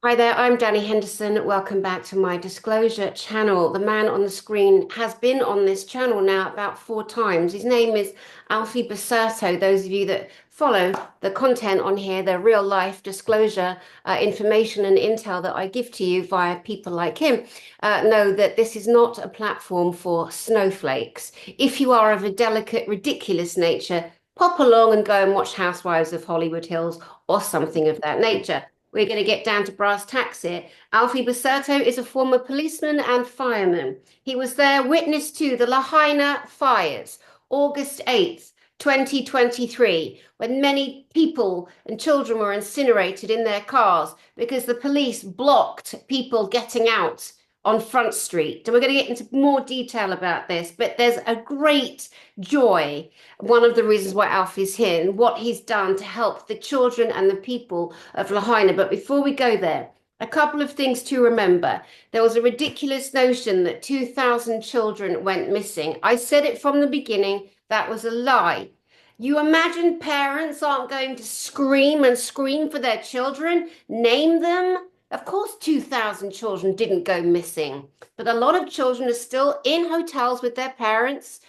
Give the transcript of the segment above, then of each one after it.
Hi there, I'm Danny Henderson. Welcome back to my disclosure channel. The man on the screen has been on this channel now about 4 times. His name is Alfy Basurto. Those of you that follow the content on here, the real life disclosure information and intel that I give to you via people like him, know that this is not a platform for snowflakes. If you are of a delicate, ridiculous nature, pop along and go and watch Housewives of Hollywood Hills or something of that nature. We're going to get down to brass tacks here. Alfy Basurto is a former policeman and fireman. He was there witness to the Lahaina fires, August 8th, 2023, when many people and children were incinerated in their cars because the police blocked people getting out on Front Street. So we're going to get into more detail about this, but there's a great joy, one of the reasons why Alfie's here and what he's done to help the children and the people of Lahaina. But before we go there, a couple of things to remember. There was a ridiculous notion that 2,000 children went missing. I said it from the beginning, that was a lie. You imagine parents aren't going to scream and scream for their children, name them? Of course, 2,000 children didn't go missing, but a lot of children are still in hotels with their parents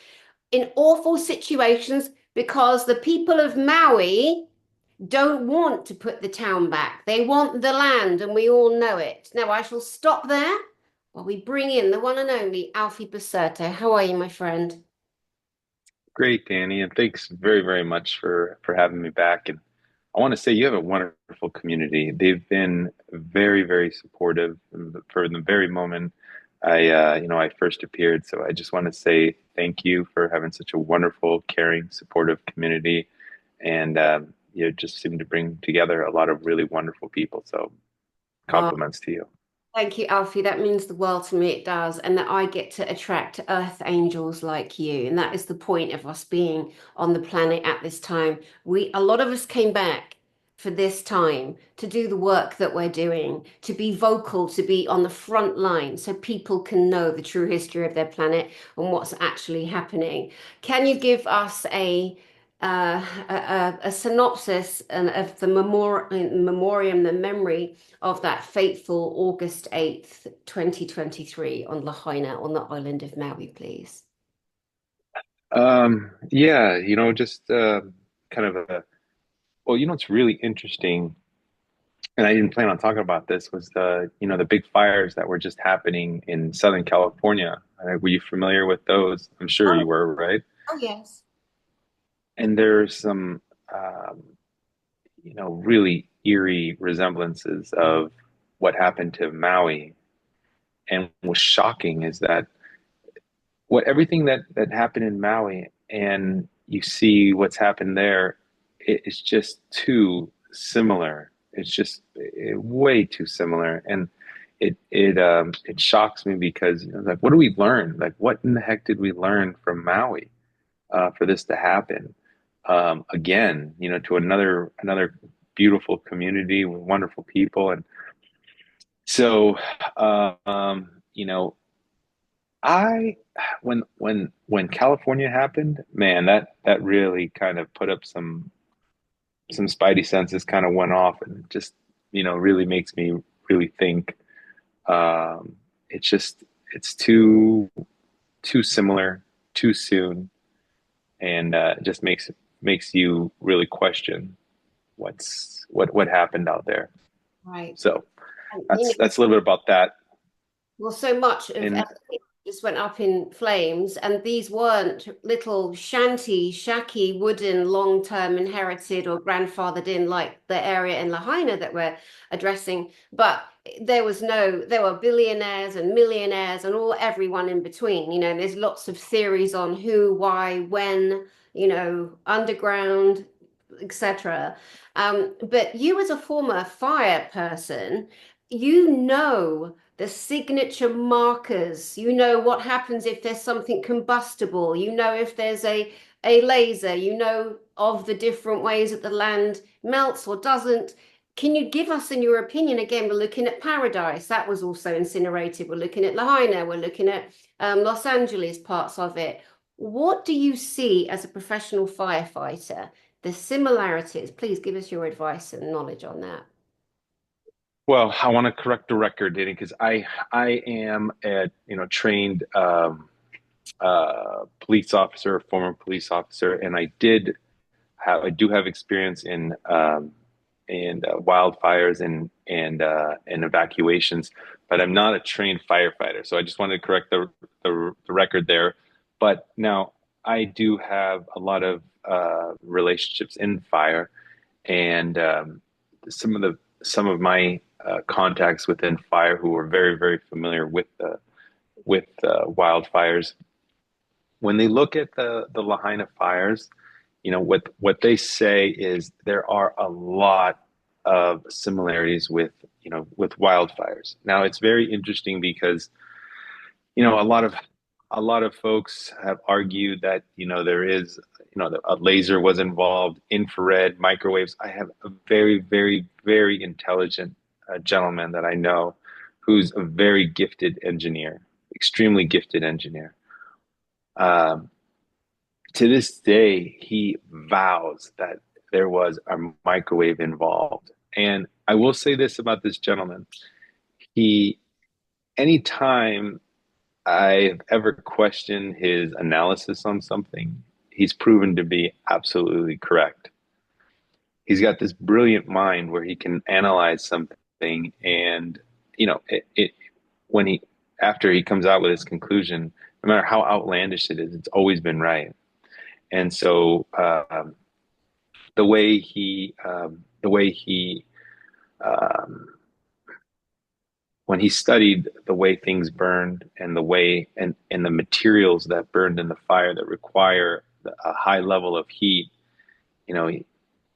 in awful situations because the people of Maui don't want to put the town back. They want the land, and we all know it. Now, I shall stop there while we bring in the one and only Alfy Basurto. How are you, my friend? Great, Danny, and thanks very, very much for having me back. And I want to say you have a wonderful community. They've been very, very supportive for the very moment I first appeared. So I just want to say thank you for having such a wonderful, caring, supportive community, and you just seem to bring together a lot of really wonderful people. So Oh, compliments to you. thank you, Alfie. That means the world to me. It does. And that I get to attract earth angels like you. And that is the point of us being on the planet at this time. A lot of us came back for this time to do the work that we're doing, to be vocal, to be on the front line so people can know the true history of their planet and what's actually happening. Can you give us a synopsis of the memoriam, the memory of that fateful August 8th, 2023 on Lahaina on the island of Maui, please? Yeah, just kind of well, it's really interesting, and I didn't plan on talking about this, was the big fires that were just happening in Southern California. Were you familiar with those? I'm sure Oh, you were, right? oh yes. And there's some, um, really eerie resemblances of what happened to Maui. And what's shocking is that everything that happened in Maui, and you see what's happened there, it is just too similar. It's just way too similar, and it shocks me because like, what do we learn? Like, what in the heck did we learn from Maui for this to happen again? To another beautiful community with wonderful people, and so I when California happened, man, that really kind of put up some spidey senses kind of went off, and it just really makes me really think. Um, it's too similar, too soon, and it just makes you really question what happened out there. Right. So And, that's a little bit about that. well, so much of And everything just went up in flames, and these weren't little shacky, wooden, long-term inherited or grandfathered in like the area in Lahaina that we're addressing, but there were billionaires and millionaires and everyone in between. There's lots of theories on who, why, when, underground, etc. But you, as a former fire person, the signature markers. You know what happens if there's something combustible. You know if there's a laser. You know of the different ways that the land melts or doesn't. Can you give us, in your opinion, again, we're looking at Paradise, that was also incinerated. We're looking at Lahaina, we're looking at Los Angeles, parts of it. What do you see as a professional firefighter? The similarities, please give us your advice and knowledge on that. Well, I want to correct the record, Danny, because I am a trained police officer, former police officer, and I do have experience in wildfires and evacuations, but I'm not a trained firefighter. So I just wanted to correct the record there. But now I do have a lot of relationships in fire, and some of my contacts within fire who are very familiar with the wildfires. When they look at the Lahaina fires, what they say is there are a lot of similarities with wildfires. Now it's very interesting because a lot of folks have argued that there is a laser was involved, infrared, microwaves. I have a very intelligent gentleman that I know who's a very gifted engineer, extremely gifted engineer. Um, to this day, he vows that there was a microwave involved. And I will say this about this gentleman. He, anytime I've ever questioned his analysis on something, he's proven to be absolutely correct. He's got this brilliant mind where he can analyze something and, it when he after he comes out with his conclusion, no matter how outlandish it is, it's always been right. And so the way he um, when he studied the way things burned and the way and the materials that burned in the fire that require a high level of heat, you know,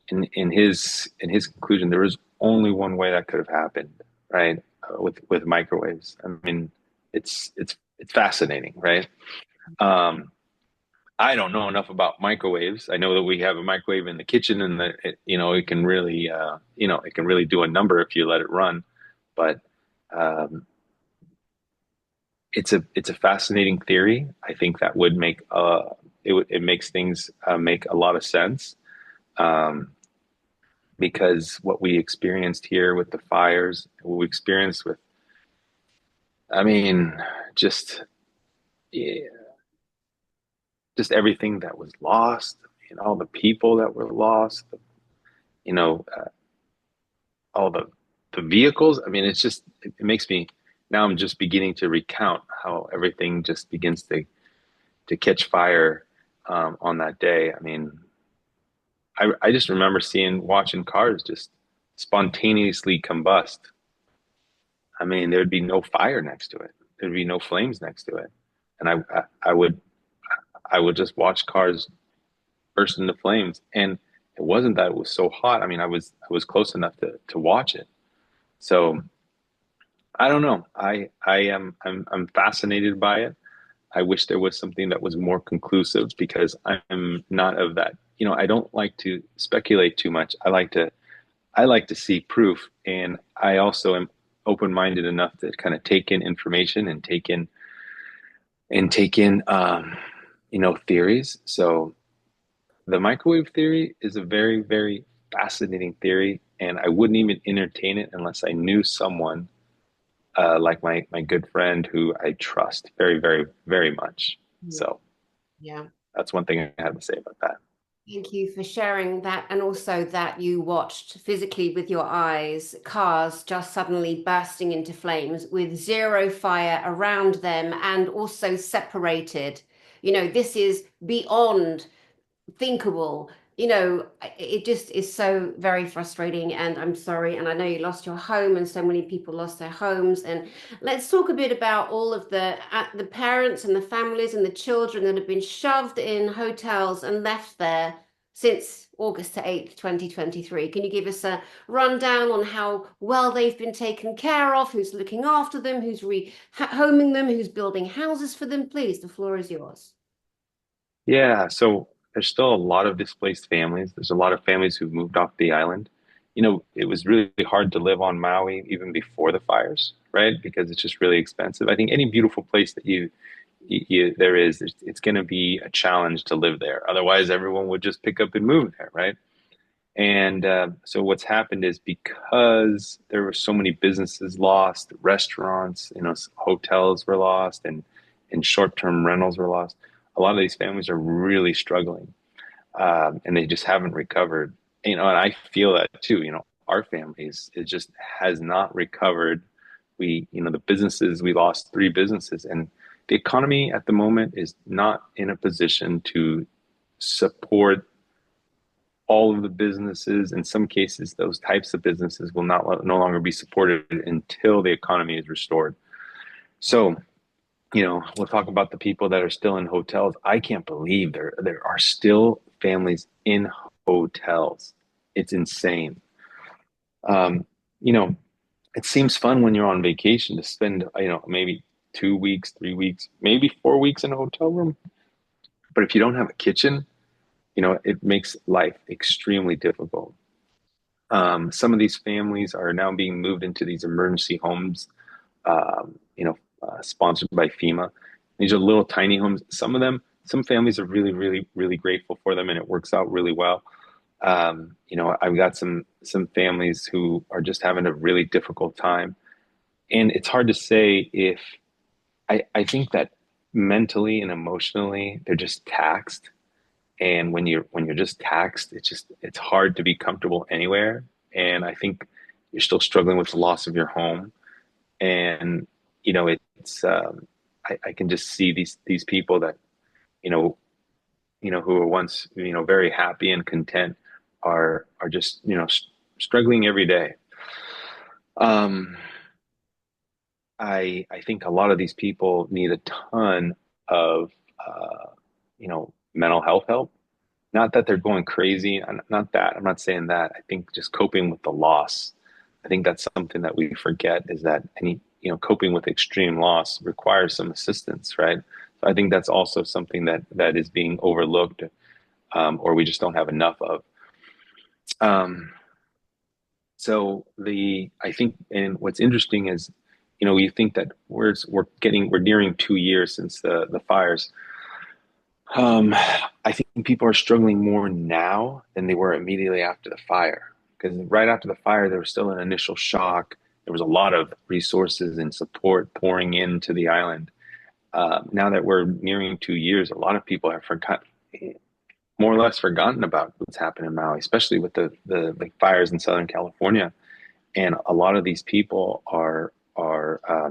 in his conclusion, there was only one way that could have happened, right? With microwaves. I mean, it's fascinating, right? Um, I don't know enough about microwaves. I know that we have a microwave in the kitchen, and that it can really it can really do a number if you let it run. But um, it's a fascinating theory. I think that would make it makes things make a lot of sense, um, because what we experienced here with the fires, what we experienced with, I mean, just yeah, just everything that was lost, all the people that were lost, you know, uh, all the vehicles. I mean, it makes me now. I'm just beginning to recount how everything just begins to catch fire on that day. I mean, I just remember watching cars just spontaneously combust. I mean, there would be no fire next to it. There'd be no flames next to it, and I would just watch cars burst into flames. And it wasn't that it was so hot. I mean, I was close enough to watch it. So I don't know. I'm fascinated by it. I wish there was something that was more conclusive because I'm not of that. I don't like to speculate too much. I like to see proof, and I also am open-minded enough to kind of take in information and take in theories. So the microwave theory is a very fascinating theory, and I wouldn't even entertain it unless I knew someone like my good friend who I trust very much. Mm. So Yeah. that's one thing I have to say about that. Thank you for sharing that, and also that you watched physically with your eyes cars just suddenly bursting into flames with zero fire around them and also separated. This is beyond thinkable. It just is so very frustrating, and I'm sorry. And I know you lost your home, and so many people lost their homes. And let's talk a bit about all of the parents and the families and the children that have been shoved in hotels and left there since August the 8th, 2023. Can you give us a rundown on how well they've been taken care of, who's looking after them, who's rehoming them, who's building houses for them? Please, the floor is yours. Yeah, so there's still a lot of displaced families. There's a lot of families who've moved off the island. It was really hard to live on Maui even before the fires, right? Because it's just really expensive. I think any beautiful place that there is, it's going to be a challenge to live there. Otherwise, everyone would just pick up and move there, right? And so what's happened is because there were so many businesses lost, restaurants, hotels were lost, and short-term rentals were lost. A lot of these families are really struggling, and they just haven't recovered. And I feel that too. Our families, it just has not recovered. The businesses, we lost three businesses, and the economy at the moment is not in a position to support all of the businesses. In some cases, those types of businesses will not no longer be supported until the economy is restored. So, we'll talk about the people that are still in hotels. I can't believe there are still families in hotels. It's insane. Um, you know, it seems fun when you're on vacation to spend, maybe 2 weeks, 3 weeks, maybe 4 weeks in a hotel room. But if you don't have a kitchen, it makes life extremely difficult. Some of these families are now being moved into these emergency homes, sponsored by FEMA. These are little tiny homes. Some families are really, really, really grateful for them, and it works out really well. I've got some families who are just having a really difficult time, and it's hard to say if I think that mentally and emotionally they're just taxed, and when you're just taxed, it's hard to be comfortable anywhere. And I think you're still struggling with the loss of your home. And it's I can just see these people that you know who were once very happy and content are just struggling every day. Um, I think a lot of these people need a ton of mental health help. Not that they're going crazy, not that. I'm not saying that. I think just coping with the loss. I think that's something that we forget, is that coping with extreme loss requires some assistance, right? So I think that's also something that is being overlooked, or we just don't have enough of. Um, I think, and what's interesting is, you think that we're nearing 2 years since the fires. I think people are struggling more now than they were immediately after the fire. Because right after the fire, there was still an initial shock. There was a lot of resources and support pouring into the island. Now that we're nearing 2 years, a lot of people have more or less forgotten about what's happened in Maui, especially with the like fires in Southern California. And a lot of these people are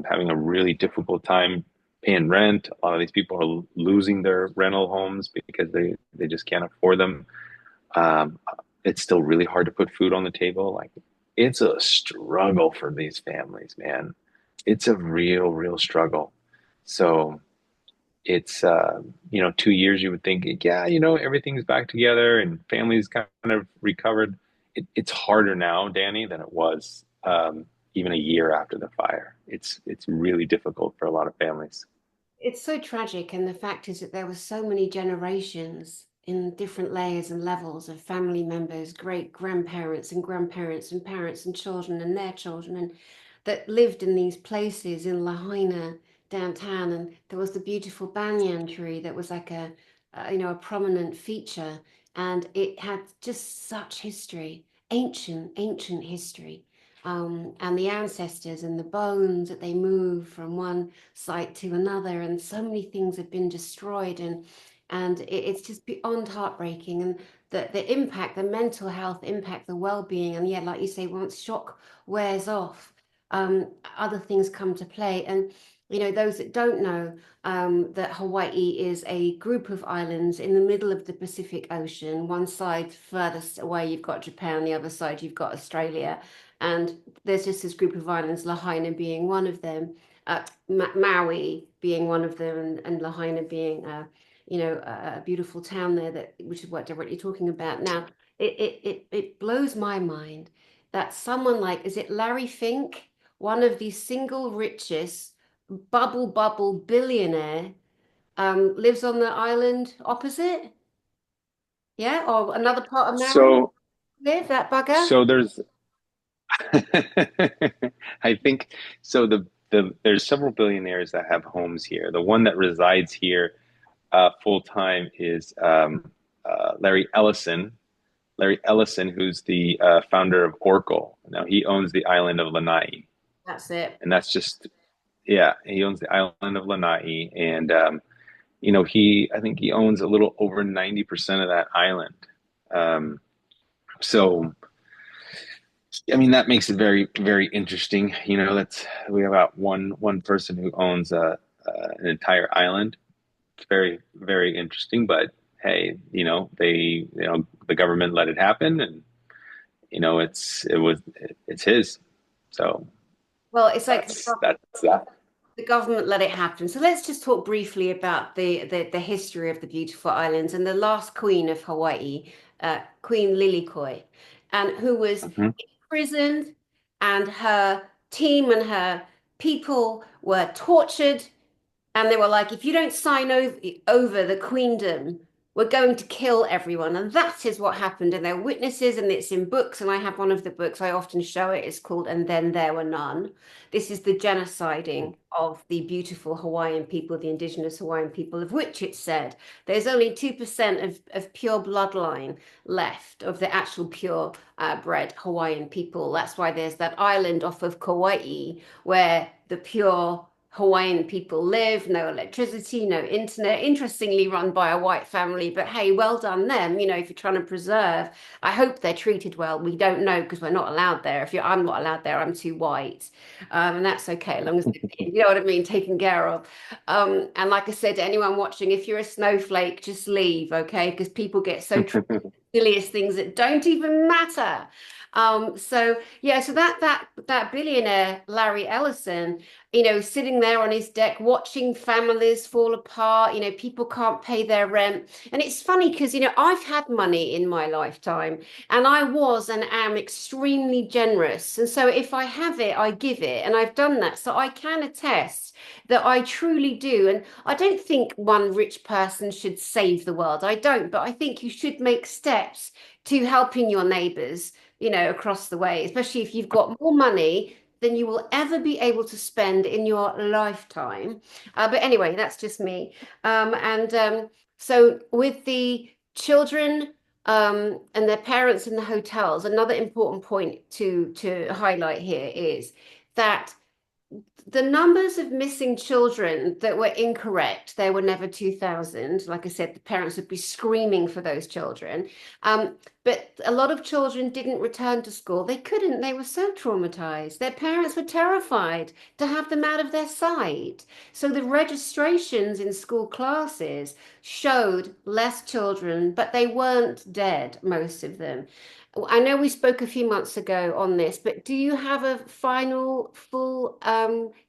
having a really difficult time paying rent. A lot of these people are losing their rental homes because they just can't afford them. Um, it's still really hard to put food on the table. Like, it's a struggle for these families, man. It's a real struggle. So it's 2 years, you would think, yeah, everything's back together and families kind of recovered. It's harder now, Danny, than it was even a year after the fire. It's really difficult for a lot of families. It's so tragic, and the fact is that there were so many generations in different layers and levels of family members, great grandparents and grandparents and parents and children and their children, and that lived in these places in Lahaina downtown. And there was the beautiful banyan tree that was like a prominent feature, and it had just such history, ancient history. And the ancestors and the bones that they move from one site to another, and so many things have been destroyed, and it's just beyond heartbreaking. And the impact, the mental health impact, the well-being, and yeah, like you say, once shock wears off, other things come to play. And those that don't know, that Hawaii is a group of islands in the middle of the Pacific Ocean. One side furthest away, you've got Japan, the other side, you've got Australia. And there's just this group of islands, Lahaina being one of them, Maui being one of them, and Lahaina being, a beautiful town there, which is what directly talking about. Now, it blows my mind that someone like, is it Larry Fink, one of the single richest bubble billionaire, lives on the island opposite, yeah, or another part of Maui, So live that bugger. so there's I think so there's several billionaires that have homes here. The one that resides here full time is Larry Ellison, Larry Ellison, who's the founder of Oracle. Now he owns the island of Lanai, That's it. and that's just yeah, he owns the island of Lanai, and I think he owns a little over 90% of that island. Um, so I mean, that makes it very, very interesting. That's we have about one person who owns an entire island. It's very, very interesting. But hey, the government let it happen, and it's his. So Well, it's like that's that. the government let it happen. So let's just talk briefly about the history of the beautiful islands and the last queen of Hawaii, Queen Lilikoi, and who was Hmm. imprisoned, and her team and her people were tortured, and they were like, if you don't sign over the queendom, we're going to kill everyone. And that is what happened. And there are witnesses, and it's in books. And I have one of the books, I often show it. It's called And Then There Were None. This is the genociding of the beautiful Hawaiian people, the indigenous Hawaiian people, of which it said there's only 2% of pure bloodline left of the actual pure bred Hawaiian people. That's why there's that island off of Kauai where the pure Hawaiian people live, no electricity, no internet, interestingly run by a white family, but hey, well done them. If you're trying to preserve, I hope they're treated well. We don't know because we're not allowed there. I'm not allowed there, I'm too white. And that's okay, as long as you know what I mean, taken care of. And like I said to anyone watching, if you're a snowflake, just leave, okay? Because people get so silliest things that don't even matter. So yeah, so that billionaire Larry Ellison, sitting there on his deck watching families fall apart, people can't pay their rent. And it's funny because, I've had money in my lifetime and I was and am extremely generous. And so if I have it, I give it. And I've done that. So I can attest that I truly do. And I don't think one rich person should save the world. I don't, but I think you should make steps to helping your neighbors, across the way, especially if you've got more money than you will ever be able to spend in your lifetime. But anyway, that's just me. And so with the children and their parents in the hotels, another important point to highlight here is that the numbers of missing children that were incorrect, there were never 2,000. Like I said, the parents would be screaming for those children. But a lot of children didn't return to school. They couldn't. They were so traumatized. Their parents were terrified to have them out of their sight. So the registrations in school classes showed less children, but they weren't dead, most of them. I know we spoke a few months ago on this, but do you have a final full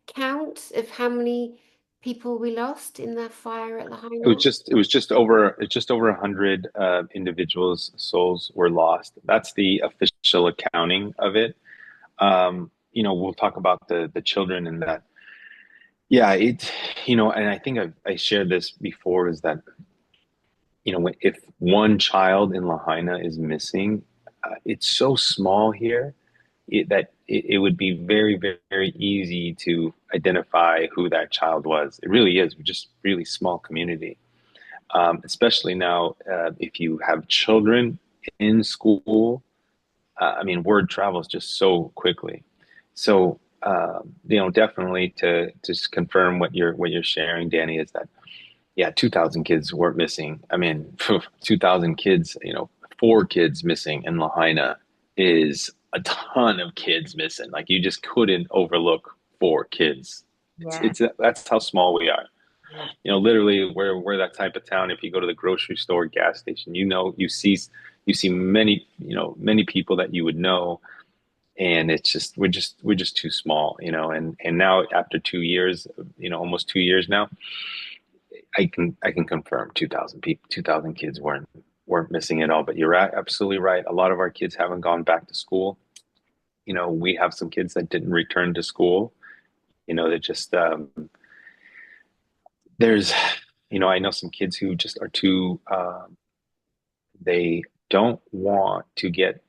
count of how many people we lost in that fire at Lahaina? It was just over 100 individuals' souls were lost. That's the official accounting of it. We'll talk about the children and that. Yeah, and I think I shared this before is that, if one child in Lahaina is missing, it's so small here that it would be very, very, very easy to identify who that child was. It really is. We're just really small community. Especially now, if you have children in school, I mean, word travels just so quickly. So, definitely to just confirm what you're sharing, Danny, is that yeah, 2,000 kids weren't missing. I mean, 2,000 kids, 4 kids missing in Lahaina is a ton of kids missing. Like you just couldn't overlook 4 kids. Yeah. That's how small we are. Yeah. Literally we're that type of town. If you go to the grocery store, gas station, you see many, many people that you would know, and it's just we're just too small, and now after 2 years, almost 2 years now, I can confirm 2,000 people, 2,000 kids weren't missing at all. But you're absolutely right. A lot of our kids haven't gone back to school. We have some kids that didn't return to school. That just there's I know some kids who just are too they don't want to get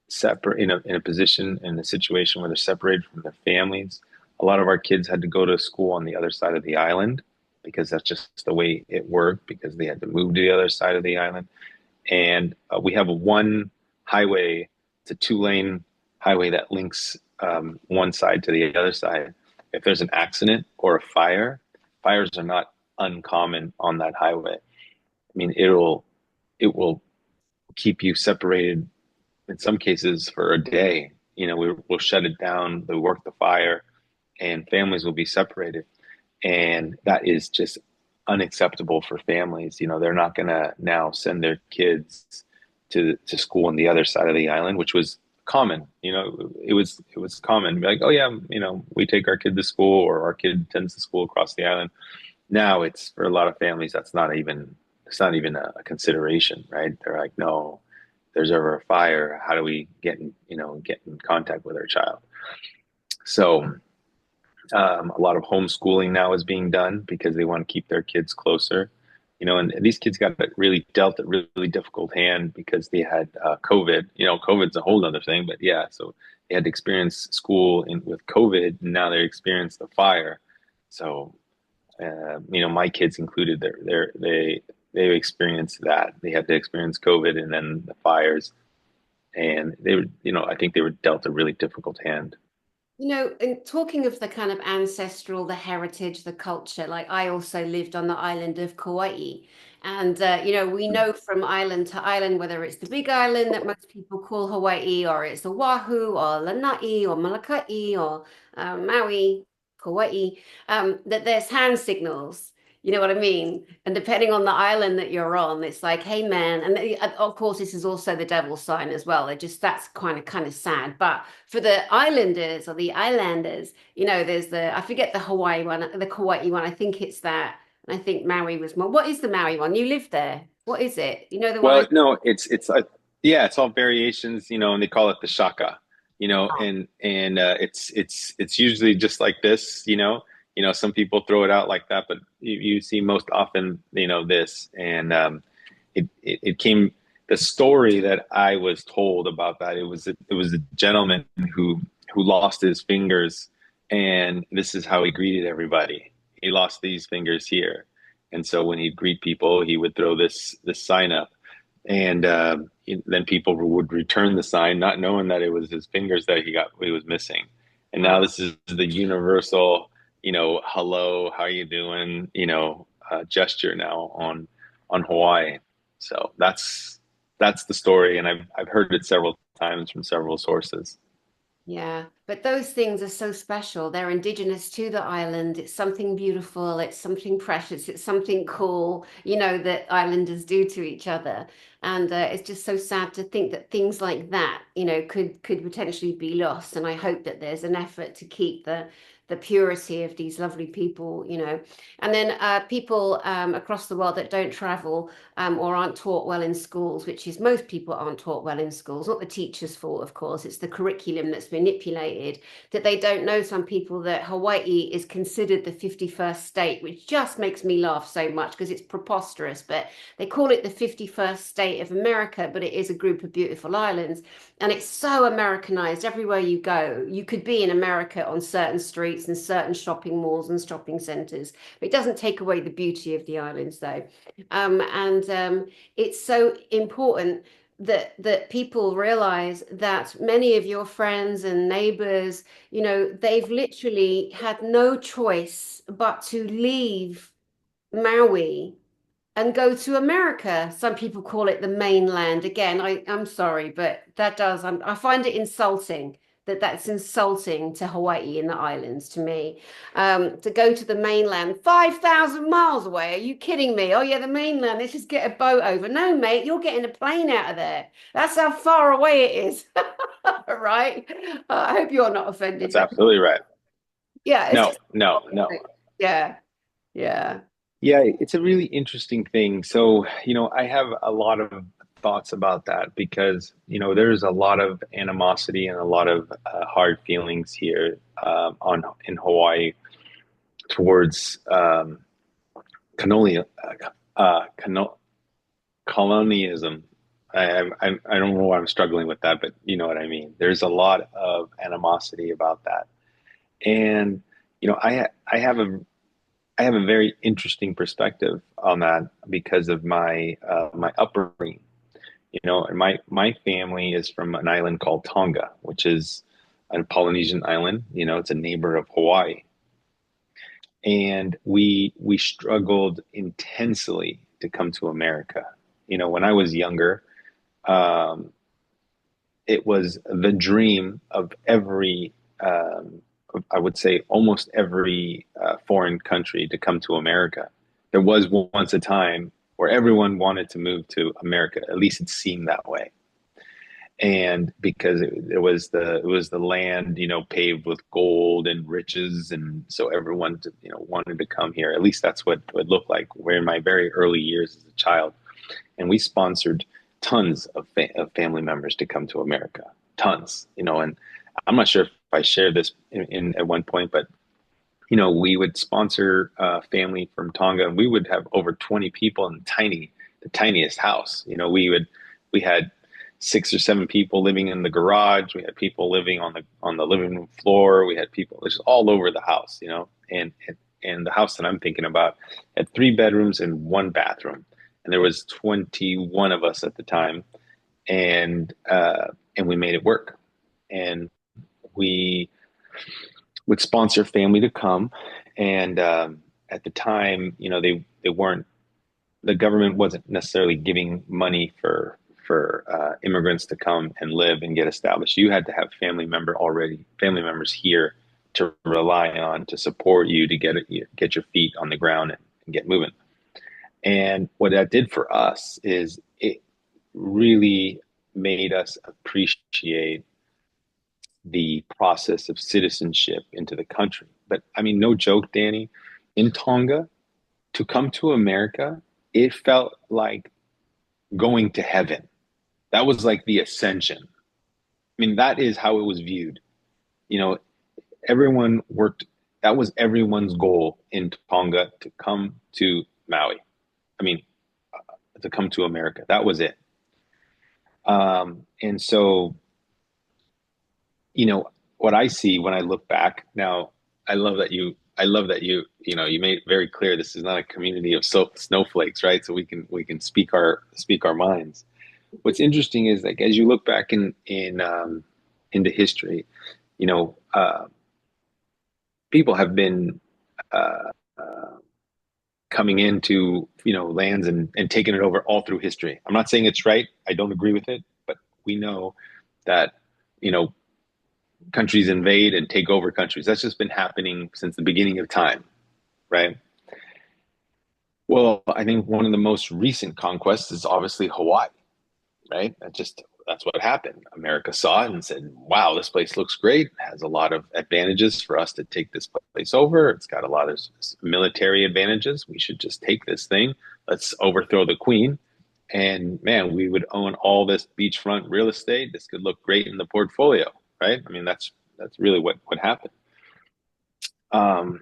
separate in a position in a situation where they're separated from their families. A lot of our kids had to go to school on the other side of the island because that's just the way it worked because they had to move to the other side of the island. And we have one highway. It's a two-lane highway that links one side to the other side. If there's an accident or a fire, fires are not uncommon on that highway. I mean, it will keep you separated in some cases for a day. We'll shut it down, they'll work the fire, and families will be separated. And that is just unacceptable for families. They're not going to now send their kids to school on the other side of the island, which was common. It was common. Be like, oh yeah, we take our kid to school, or our kid attends to school across the island. Now it's for a lot of families that's not even a consideration, right? They're like, no, there's ever a fire, how do we get in contact with our child? So a lot of homeschooling now is being done because they want to keep their kids closer. And these kids got really dealt a really difficult hand because they had COVID. COVID's a whole other thing, but yeah, so they had to experience school with COVID, and now they experience the fire. So, my kids included, they experienced that. They had to experience COVID and then the fires, and they were, I think they were dealt a really difficult hand. In talking of the kind of ancestral, the heritage, the culture, like I also lived on the island of Kauai. And, we know from island to island, whether it's the big island that most people call Hawaii, or it's Oahu, or Lanai, or Molokai, or Maui, Kauai, that there's hand signals. You know what I mean? And depending on the island that you're on, it's like, hey man, and of course this is also the devil's sign as well. It just that's kind of sad. But for the islanders or the islanders, there's I forget the Hawaii one, the Kauai one. I think it's that. And I think Maui was more. What is the Maui one? You lived there. What is it? You know the one I. Well, no, yeah, it's all variations, and they call it the shaka, and it's usually just like this, some people throw it out like that, but you see most often, this, and it came. The story that I was told about that, it was a gentleman who lost his fingers, and this is how he greeted everybody. He lost these fingers here, and so when he'd greet people, he would throw this sign up, and then people would return the sign, not knowing that it was his fingers that he was missing. And now this is the universal, hello, how you doing, gesture now on Hawaii. So that's the story, and I've heard it several times from several sources. Yeah, but those things are so special. They're indigenous to the island. It's something beautiful. It's something precious. It's something cool, that islanders do to each other. And it's just so sad to think that things like that, could potentially be lost. And I hope that there's an effort to keep the purity of these lovely people. And then people across the world that don't travel or aren't taught well in schools, which is most people aren't taught well in schools, not the teacher's fault, of course, it's the curriculum that's manipulated, that they don't know, some people, that Hawaii is considered the 51st state, which just makes me laugh so much because it's preposterous, but they call it the 51st state of America, but it is a group of beautiful islands. And it's so Americanized everywhere you go. You could be in America on certain streets and certain shopping malls and shopping centers. But it doesn't take away the beauty of the islands, though. And it's so important that people realize that many of your friends and neighbors, they've literally had no choice but to leave Maui and go to America. Some people call it the mainland. Again, I'm sorry, but I find it insulting that's insulting to Hawaii and the islands to me. To go to the mainland, 5,000 miles away. Are you kidding me? Oh yeah, the mainland. Let's just get a boat over. No, mate, you're getting a plane out of there. That's how far away it is. Right? I hope you're not offended That's by. absolutely right. Yeah, it's No, just. no, no. Yeah, yeah. Yeah, it's a really interesting thing. So, I have a lot of thoughts about that because, there's a lot of animosity and a lot of hard feelings here on in Hawaii towards colonial, colonialism. I don't know why I'm struggling with that, but you know what I mean. There's a lot of animosity about that, and I have a very interesting perspective on that because of my upbringing. And my family is from an island called Tonga, which is a Polynesian island. It's a neighbor of Hawaii, and we struggled intensely to come to America. When I was younger, um, it was the dream of every, I would say almost every foreign country to come to America. There was once a time where everyone wanted to move to America. At least it seemed that way. And because it was the land, paved with gold and riches, and so everyone, wanted to come here. At least that's what it would look like. Where in my very early years as a child, and we sponsored tons of family members to come to America, tons, and I'm not sure if I shared this in at one point, but we would sponsor a family from Tonga, and we would have over 20 people in the tiniest house. We had 6 or 7 people living in the garage. We had people living on the living room floor. We had people just all over the house, and the house that I'm thinking about had 3 bedrooms and 1 bathroom, and there was 21 of us at the time, and we made it work, and we would sponsor family to come. And at the time, they weren't, the government wasn't necessarily giving money for immigrants to come and live and get established. You had to have family members here to rely on to support you to get your feet on the ground and get moving. And what that did for us is it really made us appreciate the process of citizenship into the country. But I mean, no joke, Danny, in Tonga, to come to America, it felt like going to heaven. That was like the ascension. I mean, that is how it was viewed. You know, everyone worked, that was everyone's goal in Tonga, to come to Maui. I mean, to come to America. That was it. And so, what I see when I look back now, I love that you made it very clear this is not a community of snowflakes, right? So we can speak our minds. What's interesting is, like, as you look back into history, you know, uh, people have been uh, uh, coming into lands and taking it over all through history. I'm not saying it's right. I don't agree with it, but we know that you know countries invade and take over countries. That's just been happening since the beginning of time, right? Well, I think one of the most recent conquests is obviously Hawaii, right? That's what happened. America saw it and said, "Wow, this place looks great. It has a lot of advantages for us to take this place over. It's got a lot of military advantages. We should just take this thing. Let's overthrow the queen." And man, we would own all this beachfront real estate. This could look great in the portfolio, right? I mean, that's really what happened. Um,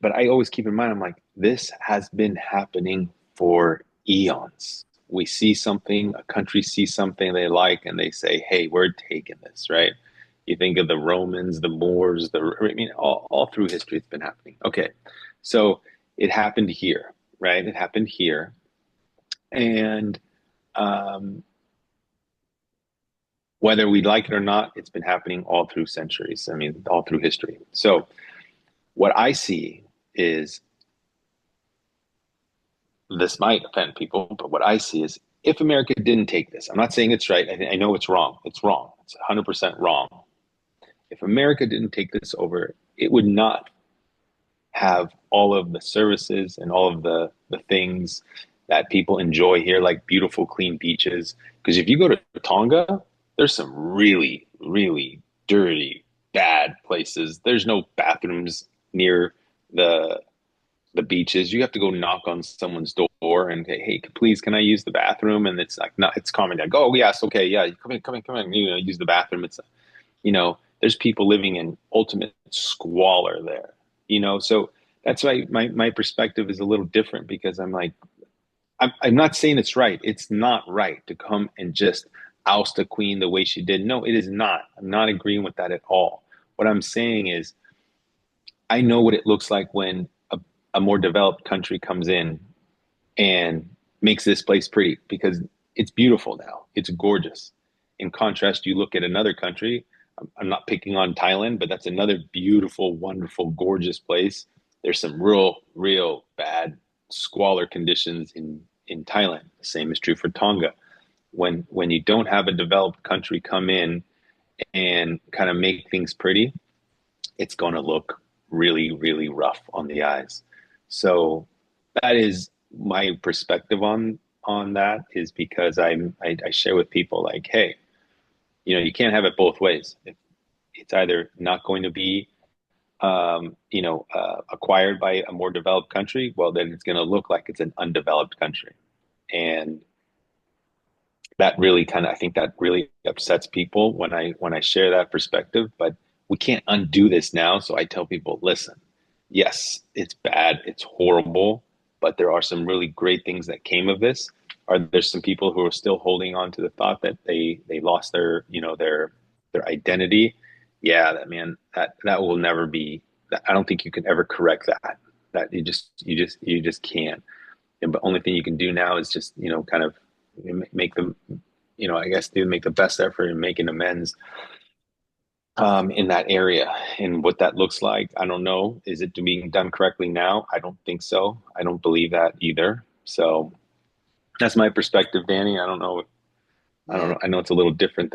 but I always keep in mind, I'm like, this has been happening for eons. We see something, a country sees something they like, and they say, "Hey, we're taking this," right? You think of the Romans, the Moors, I mean, all through history, it's been happening. Okay, so it happened here, right? It happened here, and um, whether we like it or not, it's been happening all through centuries. I mean, all through history. So what I see is, this might offend people, but what I see is, if America didn't take this, I'm not saying it's right. I know it's wrong. It's wrong. It's 100% wrong. If America didn't take this over, it would not have all of the services and all of the things that people enjoy here, like beautiful, clean beaches. Because if you go to Tonga, there's some really, really dirty, bad places. There's no bathrooms near the the beaches. You have to go knock on someone's door and say, "Hey, please, can I use the bathroom?" And it's like, no, it's common. Like, "Oh, yes, okay, yeah, come in, come in, come in. Use the bathroom." There's people living in ultimate squalor there. So that's why my perspective is a little different, because I'm like, I'm not saying it's right. It's not right to come and just oust a queen the way she did. No, it is not. I'm not agreeing with that at all. What I'm saying is, I know what it looks like when a more developed country comes in and makes this place pretty, because it's beautiful now. It's gorgeous. In contrast, you look at another country. I'm not picking on Thailand, but that's another beautiful, wonderful, gorgeous place. There's some real bad squalor conditions in Thailand. The same is true for Tonga. When you don't have a developed country come in and kind of make things pretty, it's going to look really rough on the eyes. So that is my perspective on that, is because I share with people like, hey, you can't have it both ways. It's either not going to be acquired by a more developed country, well, then it's going to look like it's an undeveloped country. And that really I think that really upsets people when I share that perspective. But we can't undo this now. So I tell people, listen, yes, it's bad, it's horrible, but there are some really great things that came of this. Are there some people who are still holding on to the thought that they lost their identity? Yeah, that man, that will never be. I don't think you can ever correct that. That you just can't. And the only thing you can do now is just kind of make them, I guess they make the best effort in making amends in that area. And what that looks like, I don't know. Is it being done correctly now? I don't think so. I don't believe that either. So that's my perspective, Danny. I don't know. I don't Yeah. know. I know it's a little different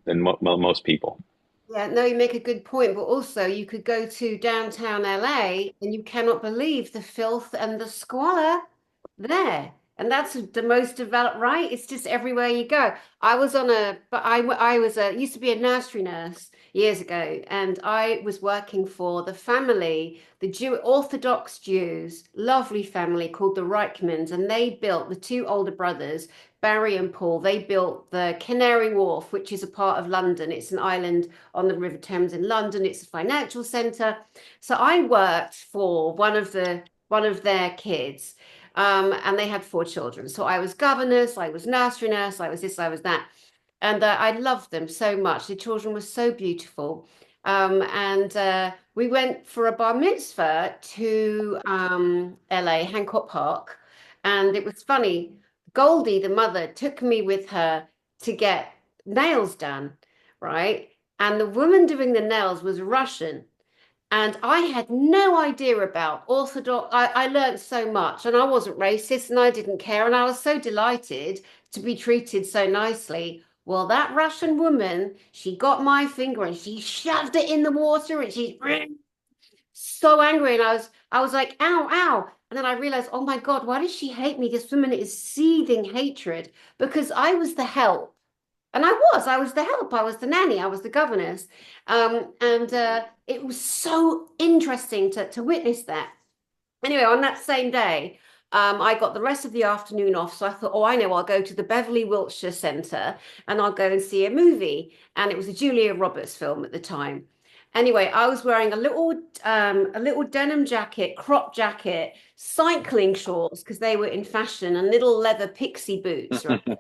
than most people. Yeah, no, you make a good point, but also you could go to downtown LA and you cannot believe the filth and the squalor there. And that's the most developed, right? It's just everywhere you go. I was used to be a nursery nurse years ago, and I was working for the family, the Orthodox Jews, lovely family called the Reichmans, and they built the two older brothers, Barry and Paul. They built the Canary Wharf, which is a part of London. It's an island on the River Thames in London. It's a financial centre. So I worked for one of their kids. And they had four children. So I was governess, I was nursery nurse, I was this, I was that. And I loved them so much. The children were so beautiful. And we went for a bar mitzvah to LA, Hancock Park. And it was funny. Goldie, the mother, took me with her to get nails done, right? And the woman doing the nails was Russian. And I had no idea about Orthodox. I learned so much, and I wasn't racist, and I didn't care. And I was so delighted to be treated so nicely. Well, that Russian woman, she got my finger and she shoved it in the water, and she's so angry. And I was like, ow, ow. And then I realized, oh my God, why does she hate me? This woman is seething hatred because I was the help. And I was the help, I was the nanny, I was the governess. And it was so interesting to witness that. Anyway, on that same day, I got the rest of the afternoon off. So I thought, oh, I know, I'll go to the Beverly Wilshire Centre and I'll go and see a movie. And it was a Julia Roberts film at the time. Anyway, I was wearing a little denim jacket, crop jacket, cycling shorts because they were in fashion, and little leather pixie boots, right?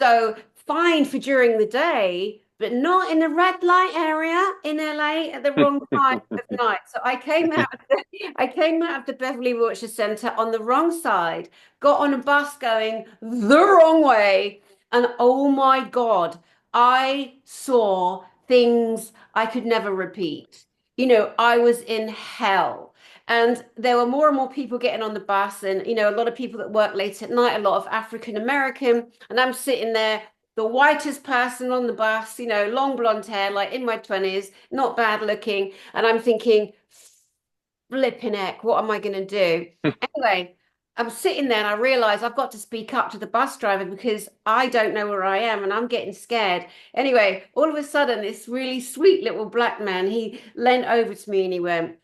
So fine for during the day, but not in the red light area in LA at the wrong time of night. So I came out of the Beverly Wilshire Center on the wrong side, got on a bus going the wrong way, and oh my God, I saw things I could never repeat. I was in hell. And there were more and more people getting on the bus, and a lot of people that work late at night, a lot of African American, and I'm sitting there, the whitest person on the bus, long blonde hair, like in my 20s, not bad looking, and I'm thinking, flipping heck, what am I going to do? Anyway, I'm sitting there and I realize I've got to speak up to the bus driver because I don't know where I am and I'm getting scared. Anyway, all of a sudden, this really sweet little black man, he leant over to me and he went,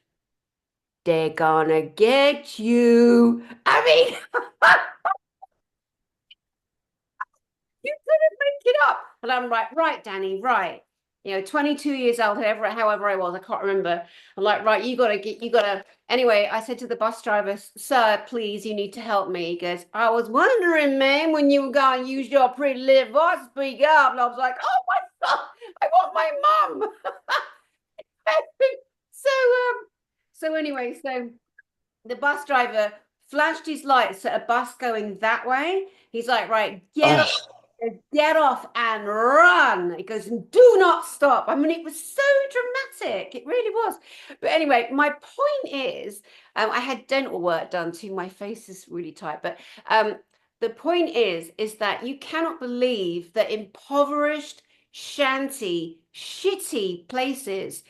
they're gonna get you. I mean, you couldn't make it up. And I'm like, right, Danny, right. 22 years old, however I was, I can't remember. I'm like, right, you gotta. Anyway, I said to the bus driver, sir, please, you need to help me. He goes, I was wondering, man, when you were going to use your pretty little voice to speak up. And I was like, oh my God, I want my mum. So, so anyway, so the bus driver flashed his lights at a bus going that way. He's like, right, Oh, get off and run. He goes, and do not stop. I mean, it was so dramatic. It really was. But anyway, my point is, I had dental work done too. My face is really tight. But the point is that you cannot believe that impoverished, shanty, shitty places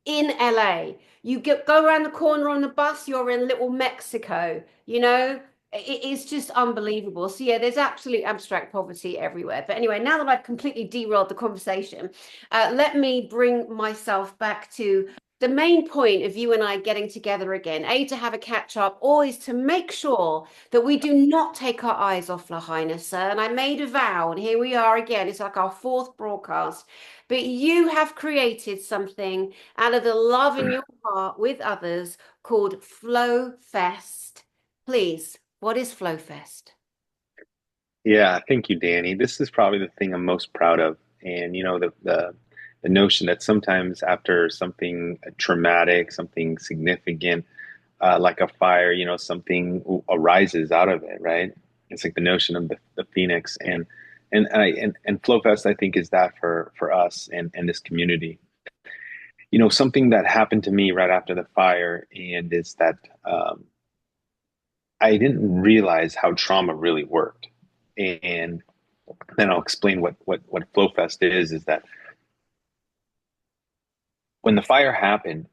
in LA. You go around the corner on the bus, you're in Little Mexico, you know? It is just unbelievable. So yeah, there's absolute abstract poverty everywhere. But anyway, now that I've completely derailed the conversation, let me bring myself back to the main point of you and I getting together again. A, to have a catch up, or is to make sure that we do not take our eyes off Lahaina, sir. And I made a vow, and here we are again. It's like our fourth broadcast. But you have created something out of the love in your heart with others called Flow Fest. Please, what is Flow Fest? yeah. Thank you, Danny. This is probably the thing I'm most proud of. And the notion that sometimes after something traumatic, something significant, like a fire, something arises out of it, right? It's like the notion of the phoenix, and Flowfest, I think, is that for us and this community. Something that happened to me right after the fire, and is that I didn't realize how trauma really worked. And then I'll explain what Flowfest is. Is that when the fire happened,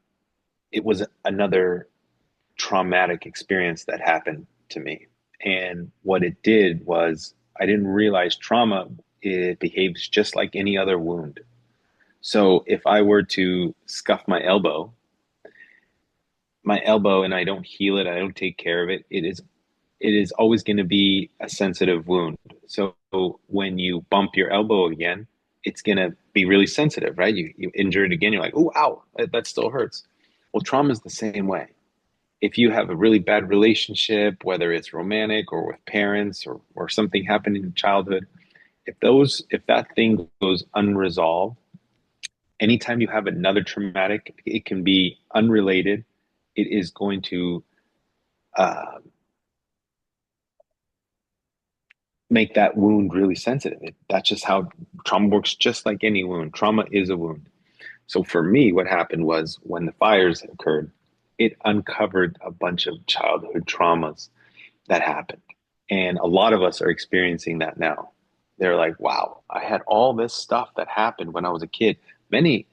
it was another traumatic experience that happened to me. And what it did was I didn't realize trauma, it behaves just like any other wound. So if I were to scuff my elbow and I don't heal it, I don't take care of it, it is always going to be a sensitive wound. So when you bump your elbow again, it's going to be really sensitive, right? You injure it again, you're like, oh, ow, that still hurts. Well, trauma is the same way. If you have a really bad relationship, whether it's romantic or with parents, or something happened in childhood, if that thing goes unresolved, anytime you have another traumatic, it can be unrelated. It is going to uh, make that wound really sensitive. That's just how trauma works, just like any wound. Trauma is a wound. So for me, what happened was when the fires occurred, it uncovered a bunch of childhood traumas that happened. And a lot of us are experiencing that now. They're like, wow, I had all this stuff that happened when I was a kid. Many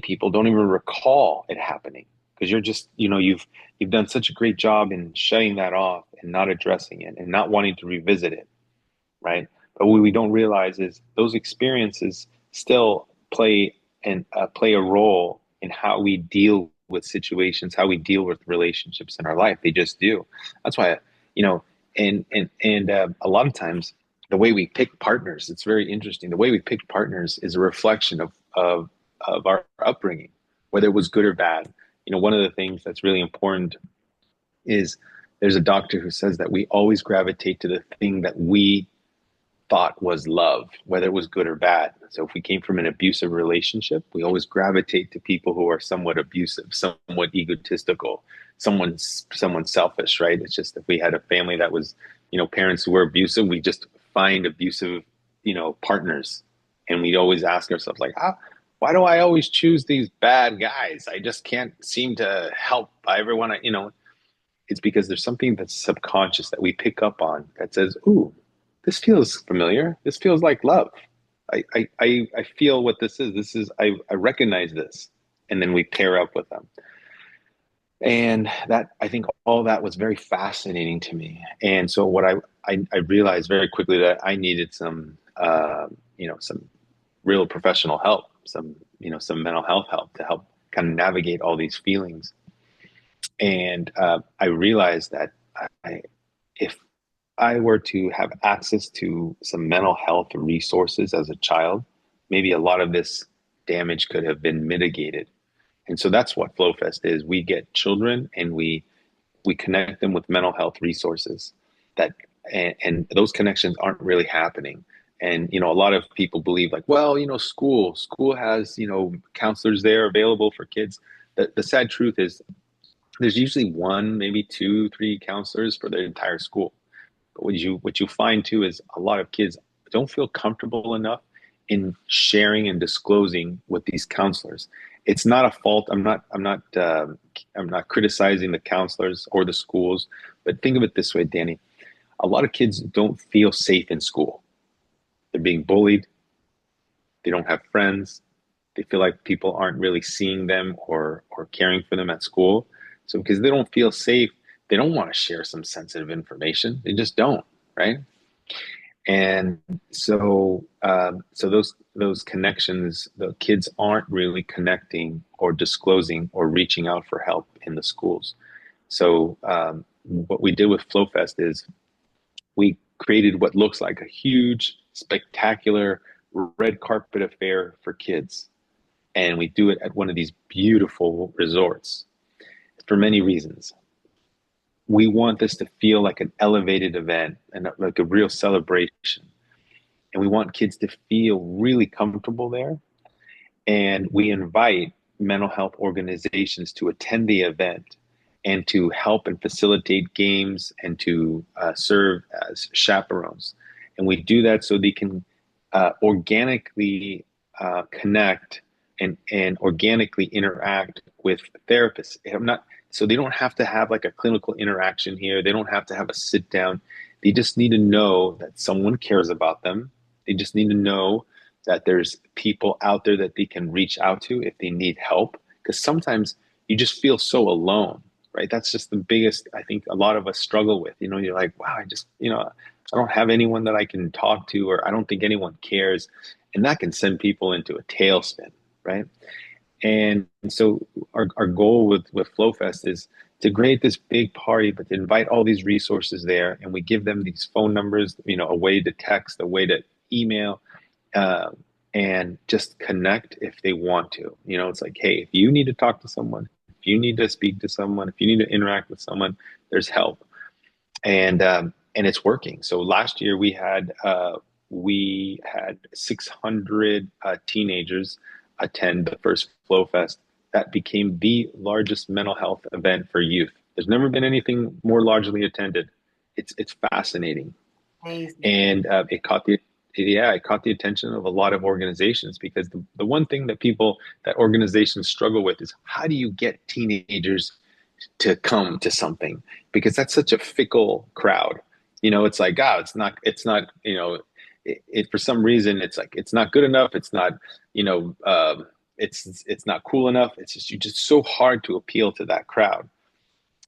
people don't even recall it happening because you've done such a great job in shutting that off and not addressing it and not wanting to revisit it, right? But what we don't realize is those experiences still play a role in how we deal with situations, how we deal with relationships in our life. They just do. That's why, you know, and a lot of times the way we pick partners, it's very interesting. The way we pick partners is a reflection of our upbringing, whether it was good or bad. One of the things that's really important is there's a doctor who says that we always gravitate to the thing that we thought was love, whether it was good or bad. So if we came from an abusive relationship, we always gravitate to people who are somewhat abusive, somewhat egotistical, someone selfish, right? It's just if we had a family that was, parents who were abusive, we just find abusive, partners. And we'd always ask ourselves like, why do I always choose these bad guys? I just can't seem to help everyone. It's because there's something that's subconscious that we pick up on that says, ooh, this feels familiar. This feels like love. I feel what this is. I recognize this. And then we pair up with them. And that, I think all that was very fascinating to me. And so I realized very quickly that I needed some real professional help, some mental health help to help kind of navigate all these feelings. And I realized that if I were to have access to some mental health resources as a child, maybe a lot of this damage could have been mitigated. And so that's what FlowFest is. We get children and we connect them with mental health resources that and those connections aren't really happening. And a lot of people believe like, well, school has, counselors there available for kids. The sad truth is There's usually one, maybe two, three counselors for the entire school. But what you find too is a lot of kids don't feel comfortable enough in sharing and disclosing with these counselors. It's not a fault. I'm not criticizing the counselors or the schools, but think of it this way, Danny. A lot of kids don't feel safe in school. They're being bullied. They don't have friends. They feel like people aren't really seeing them or caring for them at school. So because they don't feel safe, they don't want to share some sensitive information. They just don't, right? And so those connections, the kids aren't really connecting or disclosing or reaching out for help in the schools. So what we did with FlowFest is we created what looks like a huge, spectacular red carpet affair for kids, and we do it at one of these beautiful resorts for many reasons. We want this to feel like an elevated event and like a real celebration. And we want kids to feel really comfortable there. And we invite mental health organizations to attend the event and to help and facilitate games and to serve as chaperones. And we do that so they can organically connect and organically interact with therapists. I'm not so they don't have to have like a clinical interaction here. They don't have to have a sit down. They just need to know that someone cares about them. They just need to know that there's people out there that they can reach out to if they need help. Because sometimes you just feel so alone, right? That's just the biggest, I think a lot of us struggle with. You know, you're like, wow, I don't have anyone that I can talk to, or I don't think anyone cares. And that can send people into a tailspin, right? And so our goal with FlowFest is to create this big party, but to invite all these resources there. And we give them these phone numbers, a way to text, a way to email, uh, and just connect if they want to. It's like, hey, if you need to talk to someone, if you need to speak to someone, if you need to interact with someone, there's help. And it's working. So last year we had 600 teenagers attend the first Flow Fest. That became the largest mental health event for youth. There's never been anything more largely attended. It's fascinating, Amazing. and it caught the attention of a lot of organizations because the one thing that organizations struggle with is how do you get teenagers to come to something, because that's such a fickle crowd. It's like, it's not for some reason it's like it's not good enough, it's not you know it's not cool enough. It's just you just so hard to appeal to that crowd.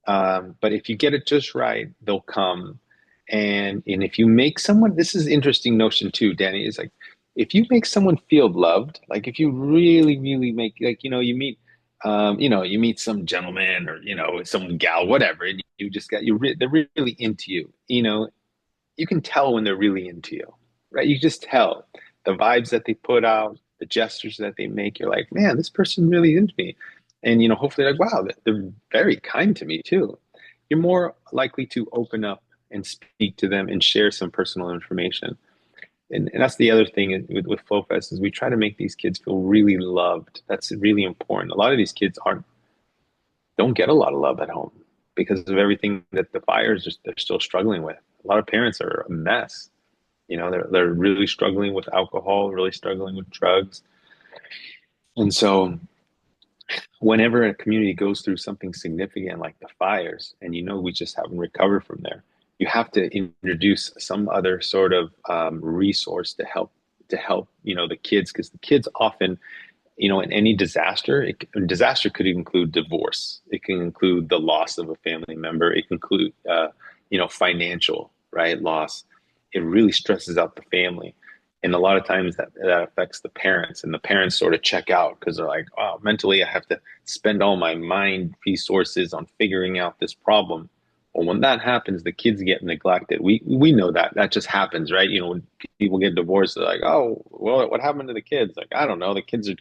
But if you get it just right, they'll come. And if you make someone, this is an interesting notion too, Danny, is like if you make someone feel loved, like if you really, really make, like, you meet some gentleman or, some gal, whatever, and you just they're really into you, you can tell when they're really into you, right? You just tell the vibes that they put out, the gestures that they make. You're like, man, this person really into me. And, hopefully like, wow, they're very kind to me too. You're more likely to open up and speak to them and share some personal information. And that's the other thing with FlowFest is we try to make these kids feel really loved. That's really important. A lot of these kids don't get a lot of love at home because of everything that the fires they're still struggling with. A lot of parents are a mess. They're really struggling with alcohol, really struggling with drugs. And so whenever a community goes through something significant like the fires, and we just haven't recovered from there, you have to introduce some other sort of resource to help the kids, because the kids often, in any disaster, disaster could include divorce, it can include the loss of a family member, it can include financial, right, loss. It really stresses out the family. And a lot of times that affects the parents, and the parents sort of check out because they're like, oh, mentally I have to spend all my mind resources on figuring out this problem. Well, when that happens, the kids get neglected. We know that just happens, right? When people get divorced, they're like, oh, well, what happened to the kids? Like, I don't know. The kids are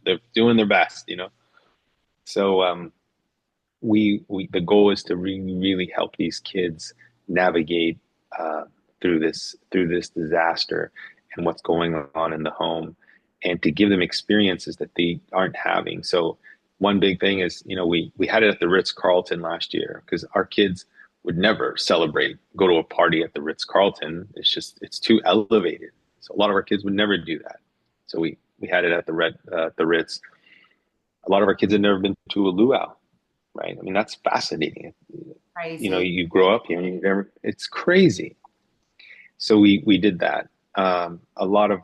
they're doing their best. So we the goal is to really, really help these kids navigate uh, through this disaster and what's going on in the home, and to give them experiences that they aren't having. So one big thing is, we had it at the Ritz-Carlton last year because our kids would never celebrate, go to a party at the Ritz-Carlton. It's too elevated. So a lot of our kids would never do that. So we had it at the Ritz. A lot of our kids had never been to a luau, right? I mean, that's fascinating. Crazy. You grow up here and you never, it's crazy. So we did that. A lot of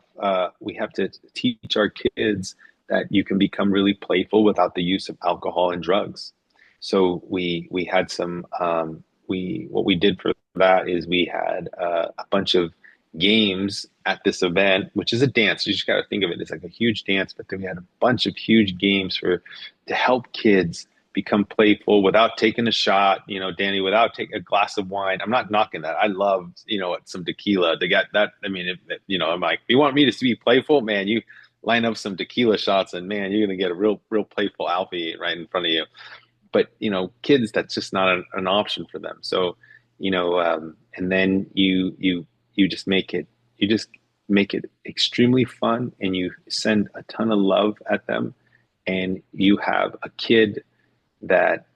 we have to teach our kids that you can become really playful without the use of alcohol and drugs. So we had some we what we did for that is we had a bunch of games at this event, which is a dance. You just got to think of it as like a huge dance, but then we had a bunch of huge games for to help kids become playful without taking a shot, Danny, without taking a glass of wine. I'm not knocking that. I love, some tequila. They got that. I mean, I'm like, if you want me to be playful, man, you line up some tequila shots and man, you're going to get a real playful Alfy right in front of you. But, kids, that's just not an option for them. So, and then you just make it extremely fun and you send a ton of love at them and you have a kid that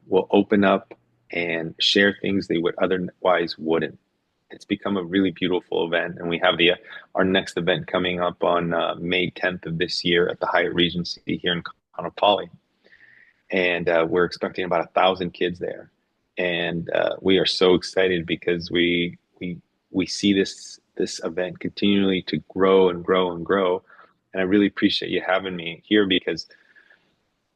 will open up and share things they would otherwise wouldn't. It's become a really beautiful event, and we have our next event coming up on May 10th of this year at the Hyatt Regency here in Kaanapali, and we're expecting about 1,000 kids there, and we are so excited because we see this event continually to grow and grow and grow, and I really appreciate you having me here because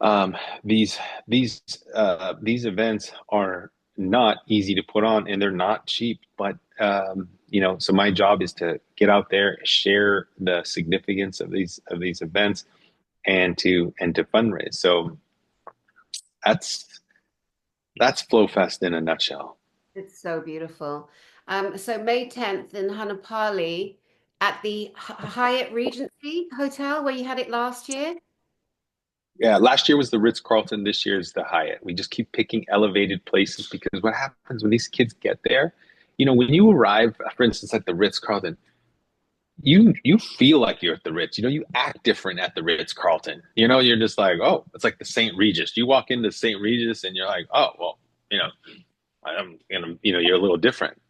um, these these events are not easy to put on and they're not cheap. But so my job is to get out there, share the significance of these events, and to fundraise. So that's that's FlowFest in a nutshell. It's so beautiful. So May 10th in Hanapali at the Hyatt Regency Hotel where you had it last year. Yeah, last year was the Ritz-Carlton. This year is the Hyatt. We just keep picking elevated places because what happens when these kids get there, when you arrive, for instance, at the Ritz-Carlton, you feel like you're at the Ritz. You act different at the Ritz-Carlton. You're just like, oh, it's like the St. Regis. You walk into St. Regis and you're like, oh, well, I'm gonna, you're a little different.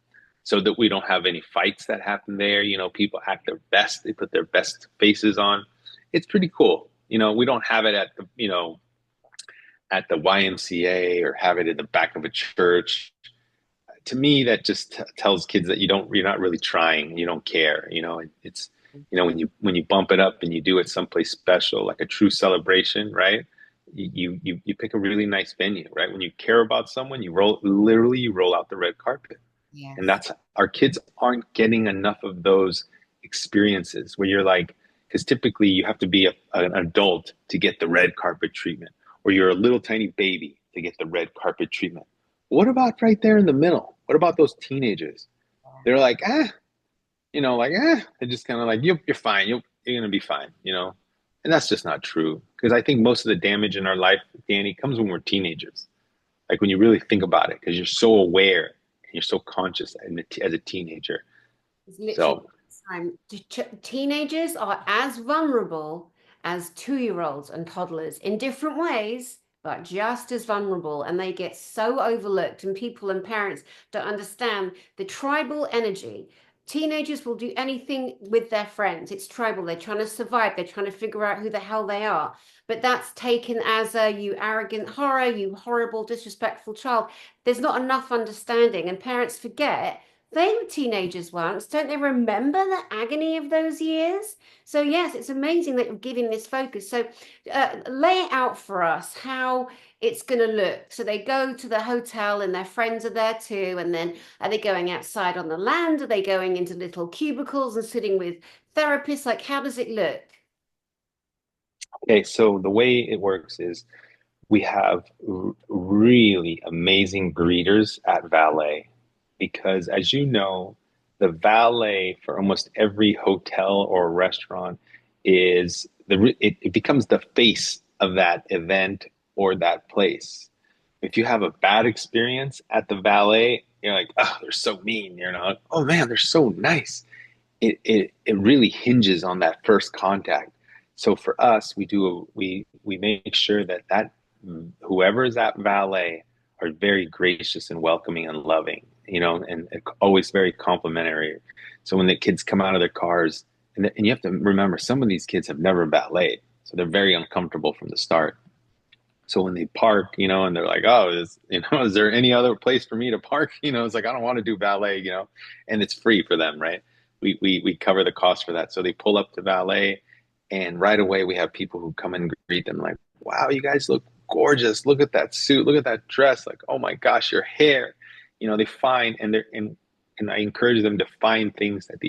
So that we don't have any fights that happen there. People act their best. They put their best faces on. It's pretty cool. We don't have it at the YMCA or have it in the back of a church. To me, that just tells kids that you're not really trying. You don't care. It's when you bump it up and you do it someplace special, like a true celebration, right? You pick a really nice venue, right? When you care about someone, you roll out the red carpet, and Yes. that's our kids aren't getting enough of those experiences where you're like, because typically you have to be an adult to get the red carpet treatment, or you're a little tiny baby to get the red carpet treatment. What about right there in the middle? What about those teenagers? They're like, they're just kind of like, you're fine. You're going to be fine, And that's just not true. Because I think most of the damage in our life, Danny, comes when we're teenagers. Like when you really think about it, because you're so aware and you're so conscious as a teenager. It's literally So, time. Teenagers are as vulnerable as 2-year-olds and toddlers in different ways, but just as vulnerable. And they get so overlooked, and people and parents don't understand the tribal energy. Teenagers will do anything with their friends. It's tribal. They're trying to survive. They're trying to figure out who the hell they are. But that's taken as a you arrogant horror, you horrible, disrespectful child. There's not enough understanding, and parents forget they were teenagers once. Don't they remember the agony of those years? So, yes, it's amazing that you're giving this focus. So, lay it out for us how it's going to look. So, they go to the hotel and their friends are there too. And then are they going outside on the land? Are they going into little cubicles and sitting with therapists? Like, how does it look? okay, so the way it works is we have really amazing greeters at valet because, as you know, the valet for almost every hotel or restaurant is it becomes the face of that event or that place. If you have a bad experience at the valet, you're like, oh, they're so mean. You're not, oh man, they're so nice. It really hinges on that first contact. So for us, we make sure that whoever is at valet are very gracious and welcoming and loving, and always very complimentary. So when the kids come out of their cars, and you have to remember, some of these kids have never valeted, so they're very uncomfortable from the start. So when they park, and they're like, "Oh, is there any other place for me to park?" It's like, I don't want to do valet, and it's free for them, right? We cover the cost for that. So they pull up to valet, and right away we have people who come and greet them like, "Wow, you guys look gorgeous. Look at that suit. Look at that dress. Like, oh my gosh, your hair." They find and I encourage them to find things that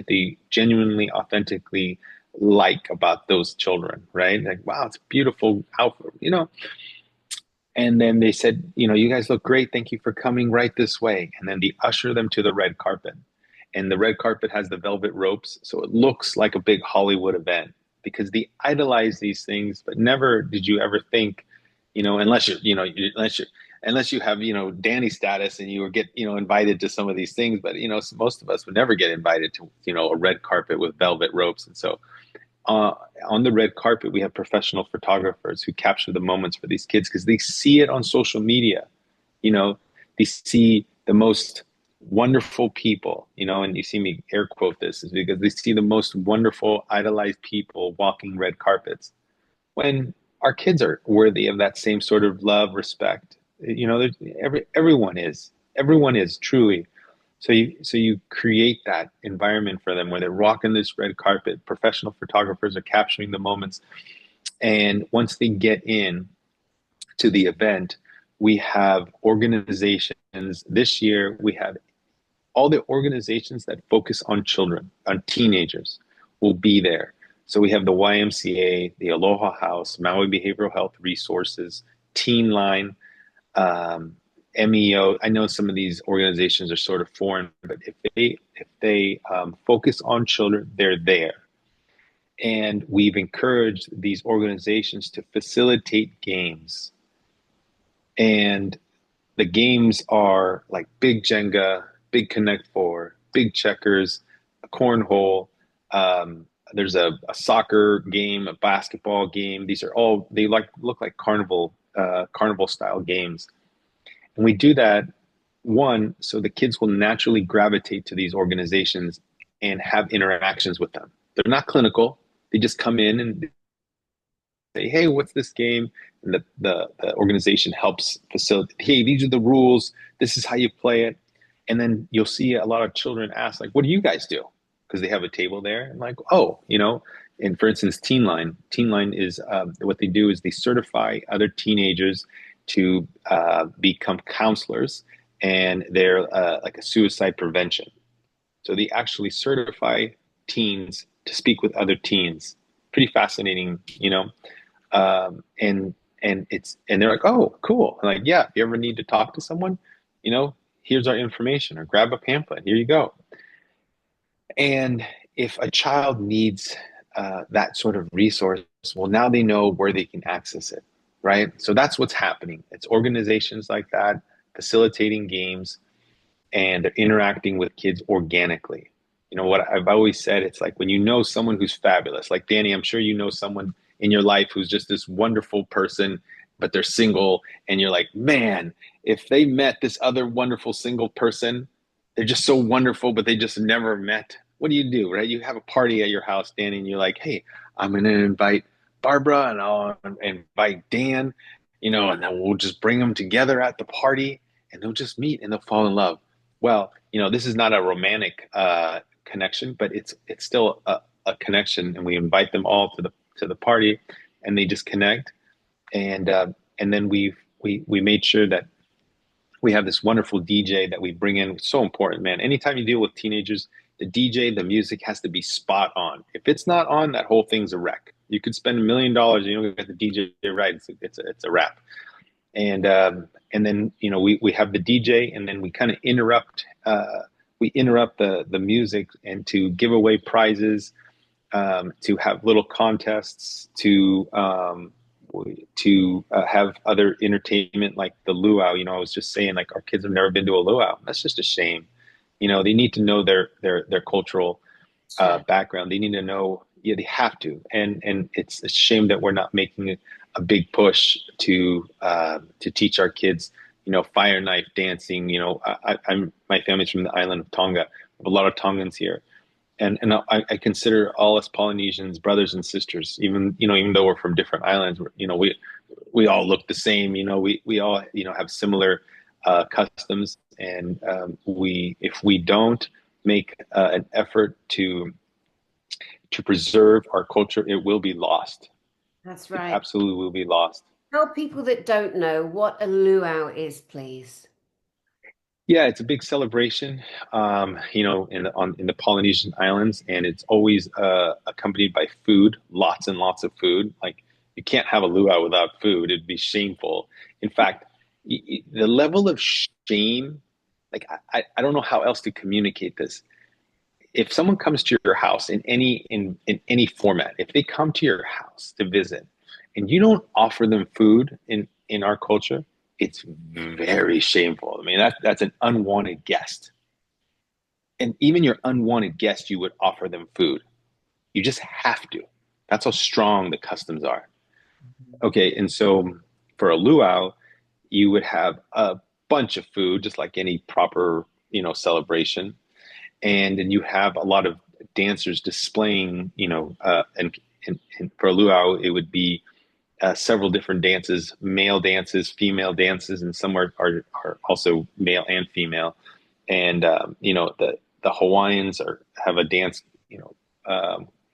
they genuinely, authentically like about those children, right? Like, wow, it's a beautiful outfit. And then they said, you guys look great. Thank you for coming right this way. And then they usher them to the red carpet. And the red carpet has the velvet ropes, so it looks like a big Hollywood event because they idolize these things, but never did you ever think, unless unless you have, Danny status and you were get, invited to some of these things, but most of us would never get invited to, a red carpet with velvet ropes. And so on the red carpet, we have professional photographers who capture the moments for these kids because they see it on social media. They see the most wonderful people, and you see me air quote this is because they see the most wonderful, idolized people walking red carpets. When our kids are worthy of that same sort of love, respect, everyone is truly. So you create that environment for them where they're rocking this red carpet. Professional photographers are capturing the moments, and once they get in to the event, we have organizations. This year, we have all the organizations that focus on children, on teenagers, will be there. So we have the YMCA, the Aloha House, Maui Behavioral Health Resources, Teen Line, MEO. I know some of these organizations are sort of foreign, but if they focus on children, they're there. And we've encouraged these organizations to facilitate games. And the games are like big Jenga, big Connect Four, big checkers, a cornhole. There's a soccer game, a basketball game. These are all they look like carnival style games. And we do that, one, so the kids will naturally gravitate to these organizations and have interactions with them. They're not clinical. They just come in and say, "Hey, what's this game?" And the organization helps facilitate, "Hey, these are the rules. This is how you play it." And then you'll see a lot of children ask, like, "What do you guys do?" Because they have a table there. And like, "Oh, and for instance, Teen Line is what they do is they certify other teenagers to become counselors, and they're like a suicide prevention. So they actually certify teens to speak with other teens. Pretty fascinating, and they're like, "Oh, cool." I'm like, "Yeah, if you ever need to talk to someone, here's our information, or grab a pamphlet. Here you go." And if a child needs that sort of resource, well, now they know where they can access it, right? So that's what's happening. It's organizations like that facilitating games, and they're interacting with kids organically. What I've always said, it's like when you know someone who's fabulous, like Danny, I'm sure you know someone in your life who's just this wonderful person, but they're single, and you're like, man, if they met this other wonderful single person, they're just so wonderful, but they just never met. What do, right? You have a party at your house, Danny, and you're like, "Hey, I'm going to invite Barbara and I'll invite Dan, and then we'll just bring them together at the party and they'll just meet and they'll fall in love." Well, this is not a romantic connection, but it's still a connection, and we invite them all to the party, and they just connect, and then we made sure that we have this wonderful DJ that we bring in. It's so important, man. Anytime you deal with teenagers, the DJ, the music has to be spot on. If it's not on, that whole thing's a wreck. You could spend $1 million, and you don't get the DJ right. It's a wrap. And then we have the DJ, and then we kind of interrupt. We interrupt the music, and to give away prizes, to have little contests, to have other entertainment like the luau. I was just saying, like, our kids have never been to a luau. That's just a shame. They need to know their cultural background. They need to know, yeah, they have to, and it's a shame that we're not making a big push to teach our kids, fire knife dancing. I'm my family's from the island of Tonga. We have a lot of Tongans here, and I consider all us Polynesians brothers and sisters. Even though we're from different islands, we all look the same. We all have similar customs, and we if we don't make an effort to preserve our culture, it will be lost. That's It right. absolutely will be lost. Tell people that don't know what a luau is, please. Yeah, it's a big celebration, in the Polynesian islands, and it's always accompanied by food, lots and lots of food. Like you can't have a luau without food; it'd be shameful. In fact, the level of shame, like I don't know how else to communicate this. If someone comes to your house in any format, if they come to your house to visit, and you don't offer them food in our culture, it's very shameful. I mean, that's an unwanted guest. And even your unwanted guest, you would offer them food. You just have to. That's how strong the customs are. Okay, and so for a luau, you would have a bunch of food, just like any proper, celebration. And then you have a lot of dancers displaying, and for a luau, it would be several different dances, male dances, female dances, and some are also male and female. And the Hawaiians have a dance,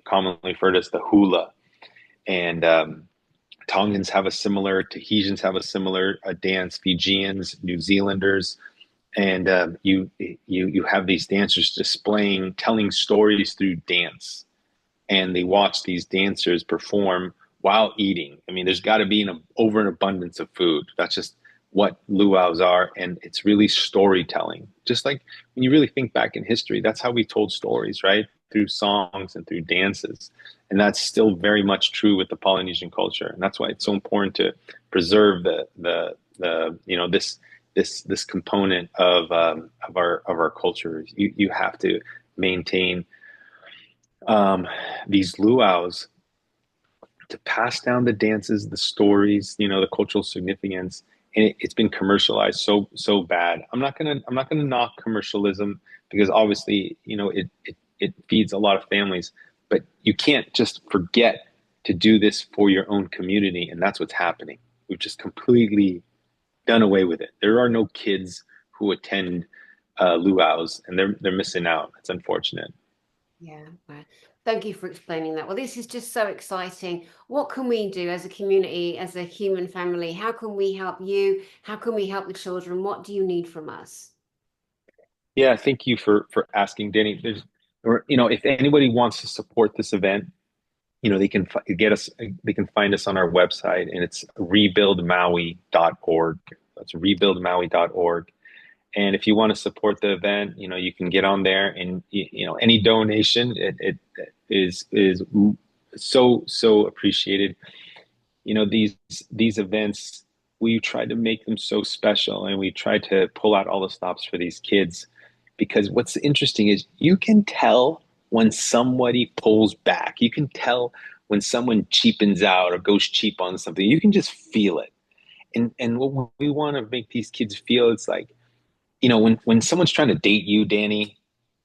commonly referred as the hula, and Tongans have a similar, Tahitians have a similar dance, Fijians, New Zealanders, and you have these dancers displaying, telling stories through dance, and they watch these dancers perform while eating. I mean, there's got to be over an abundance of food. That's just what luau's are, and it's really storytelling. Just like when you really think back in history, that's how we told stories, right? Through songs and through dances, and that's still very much true with the Polynesian culture, and that's why it's so important to preserve this component of our culture. You have to maintain these luau's to pass down the dances, the stories, the cultural significance, and it's been commercialized so bad. I'm not gonna knock commercialism because obviously, it feeds a lot of families, but you can't just forget to do this for your own community, and that's what's happening. We've just completely done away with it. There are no kids who attend luau's, and they're missing out. It's unfortunate. Yeah, right. Thank you for explaining that. Well, this is just so exciting. What can we do as a community, as a human family? How can we help you? How can we help the children? What do you need from us? Yeah, thank you for asking, Danny. If anybody wants to support this event, they can find us on our website, and it's rebuildmaui.org. That's rebuildmaui.org. And if you want to support the event, you can get on there, and any donation, it is so appreciated. These events, we try to make them so special, and we try to pull out all the stops for these kids, because what's interesting is you can tell when somebody pulls back. You can tell when someone cheapens out or goes cheap on something. You can just feel it. And what we want to make these kids feel, it's like, when someone's trying to date you, Danny,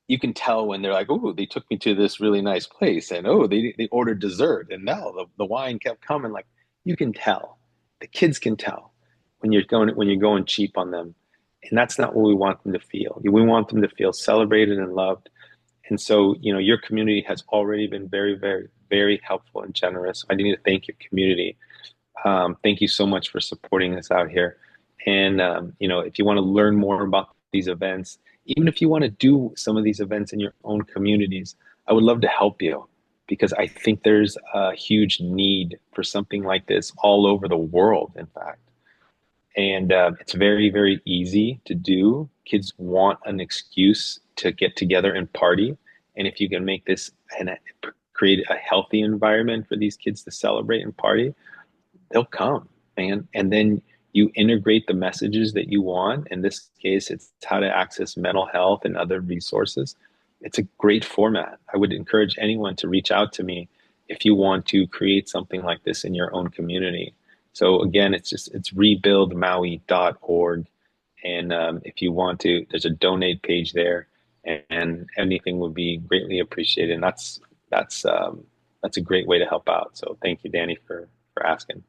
you can tell when they're like, oh, they took me to this really nice place, and oh, they ordered dessert, and now the wine kept coming. Like, you can tell, the kids can tell when you're going cheap on them, and that's not what we want them to feel. We want them to feel celebrated and loved. And so, your community has already been very, very, very helpful and generous. I need to thank your community. Thank you so much for supporting us out here. And if you want to learn more about these events, even if you want to do some of these events in your own communities, I would love to help you, because I think there's a huge need for something like this all over the world, in fact. And it's very, very easy to do. Kids want an excuse to get together and party. And if you can make this and create a healthy environment for these kids to celebrate and party, they'll come, man. And then you integrate the messages that you want. In this case, it's how to access mental health and other resources. It's a great format. I would encourage anyone to reach out to me. if you want to create something like this in your own community. So again, it's rebuildmaui.org. And if you want to, there's a donate page there, and anything would be greatly appreciated. And that's a great way to help out. So thank you, Danny, for asking.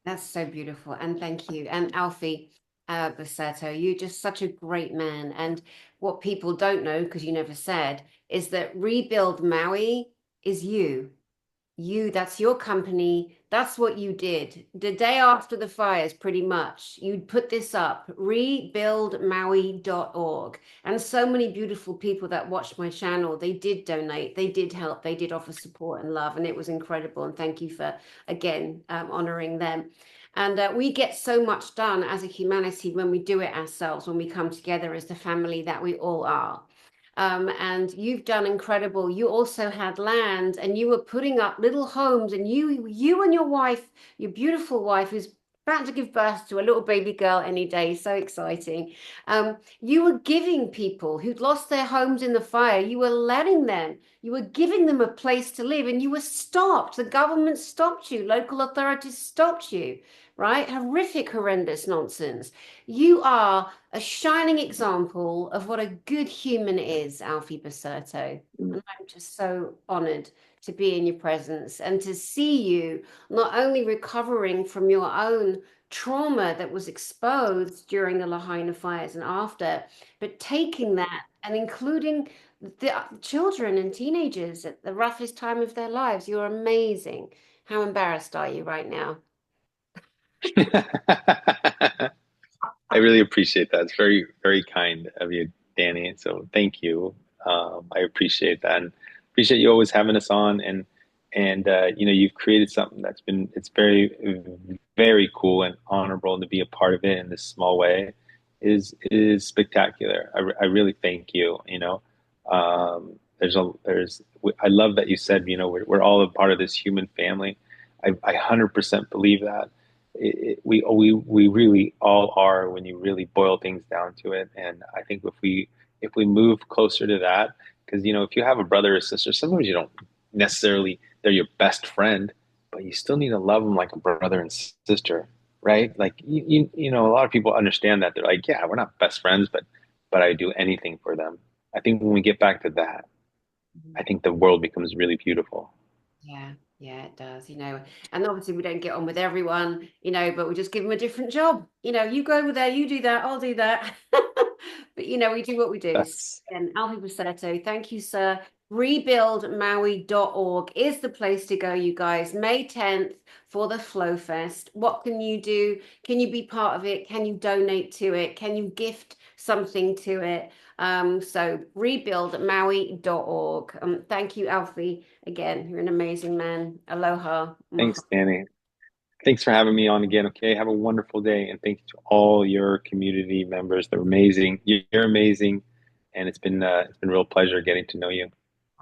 That's so beautiful. And thank you. And Alfie Basurto, you're just such a great man. And what people don't know, because you never said, is that Rebuild Maui is you. You, that's your company. That's what you did. The day after the fires, pretty much, you'd put this up, rebuildmaui.org. And so many beautiful people that watched my channel, they did donate, they did help, they did offer support and love, and it was incredible. And thank you for, again, honoring them. And we get so much done as a humanity when we do it ourselves, when we come together as the family that we all are. And you've done incredible. You also had land, and you were putting up little homes, and you and your wife, your beautiful wife, who's about to give birth to a little baby girl any day, so exciting. You were giving people who'd lost their homes in the fire, you were letting them, you were giving them a place to live, and you were stopped. The government stopped you, local authorities stopped you, right? Horrific, horrendous nonsense. You are a shining example of what a good human is, Alfie Basurto. And I'm just so honored to be in your presence and to see you not only recovering from your own trauma that was exposed during the Lahaina fires and after, but taking that and including the children and teenagers at the roughest time of their lives. You're amazing. How embarrassed are you right now? I really appreciate that. It's very, very kind of you, Danny. So thank you. I appreciate that, and appreciate you always having us on. And you know, you've created something that's been it's very, very cool and honorable, and to be a part of it in this small way is spectacular. I really thank you. You know, there's I love that you said, you know, we're all a part of this human family. I 100% believe that we really all are when you really boil things down to it. And I think if we move closer to that, because you know, if you have a brother or sister, sometimes you don't necessarily they're your best friend, but you still need to love them like a brother and sister, right? Like you know, a lot of people understand that they're like, yeah, we're not best friends, but I do anything for them. I think when we get back to that, I think the world becomes really beautiful. Yeah, yeah, it does, and obviously we don't get on with everyone, but we just give them a different job. You go over there, you do that, I'll do that. But, we do what we do. So, That's again, Alfie Basetto, thank you, sir. Rebuildmaui.org is the place to go, you guys. May 10th for the Flow Fest. What can you do? Can you be part of it? Can you donate to it? Can you gift something to it? So rebuildmaui.org. Thank you, Alfie. Again, you're an amazing man. Aloha. thanks, Danny. Thanks for having me on again. Okay. Have a wonderful day. And thank you to all your community members. They're amazing. You're amazing. And it's been a real pleasure getting to know you.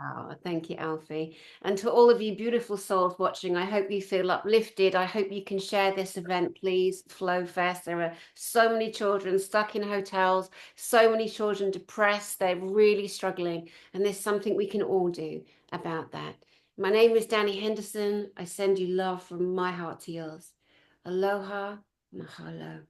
Oh, thank you, Alfie. And to all of you beautiful souls watching, I hope you feel uplifted. I hope you can share this event, please. Flow Fest. There are so many children stuck in hotels, so many children depressed. They're really struggling. And there's something we can all do about that. My name is Danny Henderson. I send you love from my heart to yours. Aloha, mahalo.